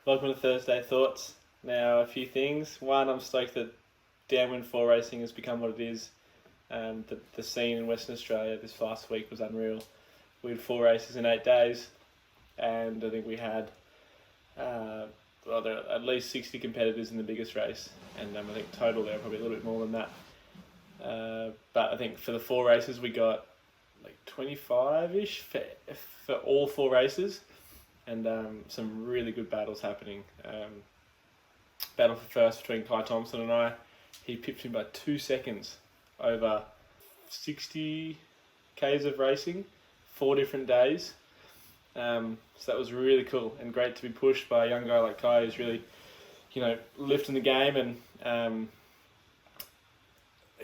Welcome to Thursday Thoughts. Now, a few things. One, I'm stoked that downwind four racing has become what it is. The scene in Western Australia this last week was unreal. We had 4 races in 8 days, and I think we had there are at least 60 competitors in the biggest race, and I think total there are probably a little bit more than that. But I think for the 4 races we got like 25-ish for all 4 races. And some really good battles happening. Battle for first between Kai Thompson and I. He pipped me by 2 seconds over 60 Ks of racing, 4 different days. So that was really cool and great to be pushed by a young guy like Kai who's really, lifting the game, and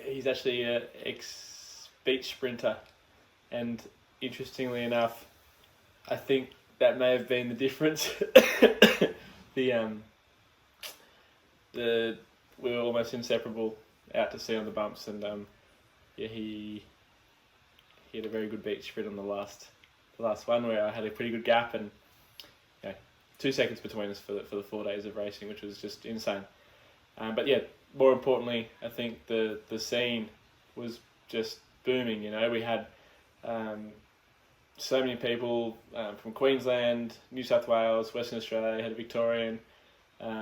he's actually an ex-beach sprinter. And interestingly enough, I think that may have been the difference. We were almost inseparable out to sea on the bumps, and he had a very good beach sprint on the last one where I had a pretty good gap, and 2 seconds between us for the 4 days of racing, which was just insane. But yeah, more importantly, I think the scene was just booming. We had so many people from Queensland, New South Wales, Western Australia, had a Victorian.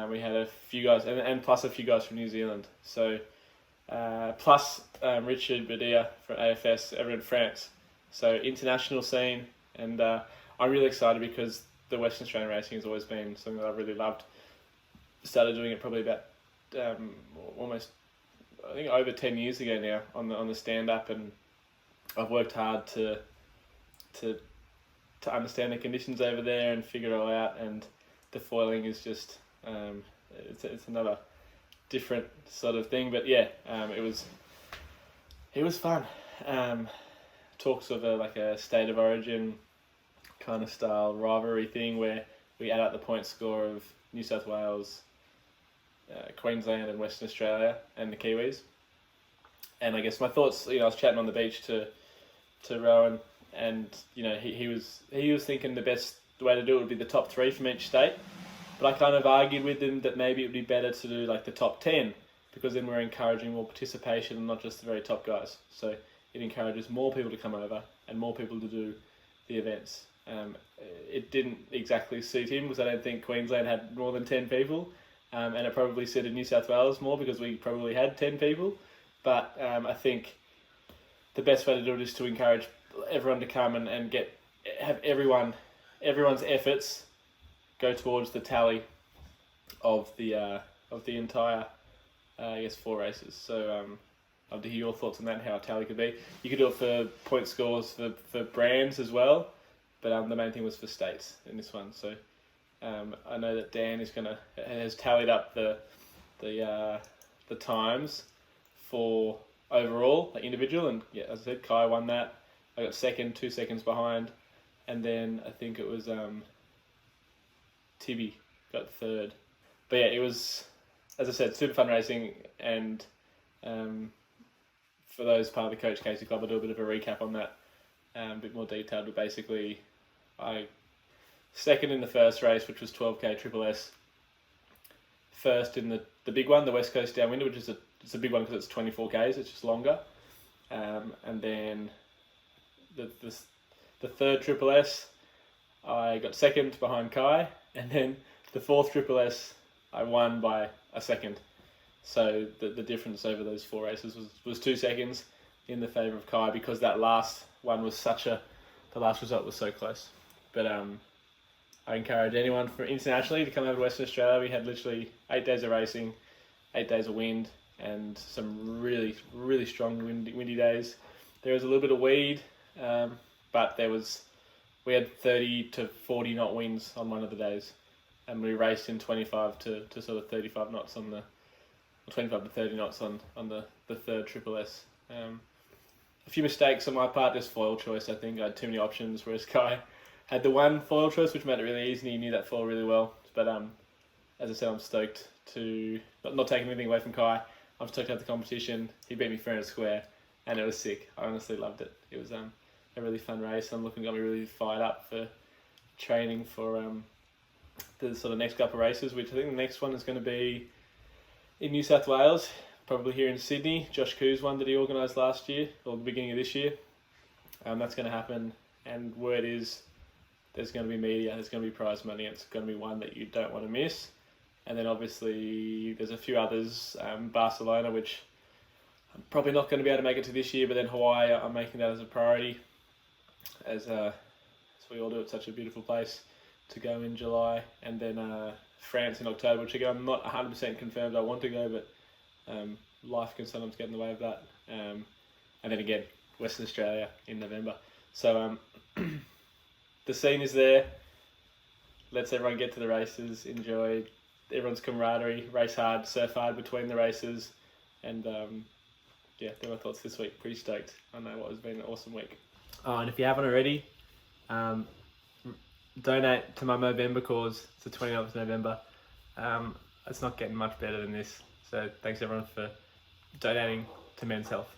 We had a few guys, and plus a few guys from New Zealand. So, plus Richard Badia from AFS, everyone in France. So, international scene, and I'm really excited because the Western Australian racing has always been something that I've really loved. Started doing it probably about almost, I think, over 10 years ago now on the stand-up, and I've worked hard to understand the conditions over there and figure it all out, and the foiling is just it's another different sort of thing, but yeah, it was fun. Talks of a state of origin kind of style rivalry thing where we add up the point score of New South Wales, Queensland and Western Australia and the Kiwis. And I guess my thoughts, I was chatting on the beach to Rowan, and he was thinking the best way to do it would be the top 3 from each state, but I kind of argued with him that maybe it would be better to do like the top 10, because then we're encouraging more participation and not just the very top guys. So it encourages more people to come over and more people to do the events. It didn't exactly suit him because I don't think Queensland had more than 10 people, and it probably suited New South Wales more because we probably had 10 people. But I think the best way to do it is to encourage everyone to come and have everyone's efforts go towards the tally of the entire 4 races. So I'd love to hear your thoughts on that and how a tally could be. You could do it for point scores for brands as well, but the main thing was for states in this one. So I know that Dan has tallied up the times for overall, like individual, and yeah, as I said, Kai won that. I got second, 2 seconds behind, and then I think it was Tibby got third. But yeah, it was, as I said, super fun racing, and for those part of the Coach Casey Club, I'll do a bit of a recap on that, a bit more detailed, but basically I second in the first race, which was 12k Triple S, first in the big one, the West Coast Downwind, which is it's a big one because it's 24k's, it's just longer, and then the third Triple S, I got second behind Kai, and then the fourth Triple S, I won by a second. So the difference over those 4 races was 2 seconds in the favour of Kai, because that last one was the last result was so close. But I encourage anyone from internationally to come over to Western Australia. We had literally 8 days of racing, 8 days of wind, and some really, really strong windy days. There was a little bit of weed, but we had 30 to 40 knot winds on one of the days, and we raced in 25 to sort of 35 knots 25 to 30 knots on the third Triple S. A few mistakes on my part, just foil choice. I think I had too many options, whereas Kai had the one foil choice, which made it really easy, and he knew that foil really well. But as I said, I'm stoked to not taking anything away from Kai. I'm stoked to have the competition. He beat me fair and square, and it was sick. I honestly loved it. It was a really fun race. Got me really fired up for training for the sort of next couple of races, which I think the next one is going to be in New South Wales, probably here in Sydney. Josh Koo's one that he organised last year, or the beginning of this year. That's going to happen, and word is there's going to be media, there's going to be prize money, it's going to be one that you don't want to miss. And then obviously there's a few others, Barcelona, which I'm probably not going to be able to make it to this year, but then Hawaii, I'm making that as a priority, as we all do. It's such a beautiful place to go in July. And then France in October, which again I'm not 100% confirmed I want to go, but life can sometimes get in the way of that. And then again, Western Australia in November. So the scene is there. Let's everyone get to the races, enjoy everyone's camaraderie, race hard, surf hard between the races, and yeah, they're my thoughts this week. Pretty stoked. I know what has been an awesome week. Oh, and if you haven't already, donate to my Movember cause. It's the 29th of November. It's not getting much better than this. So thanks everyone for donating to men's health.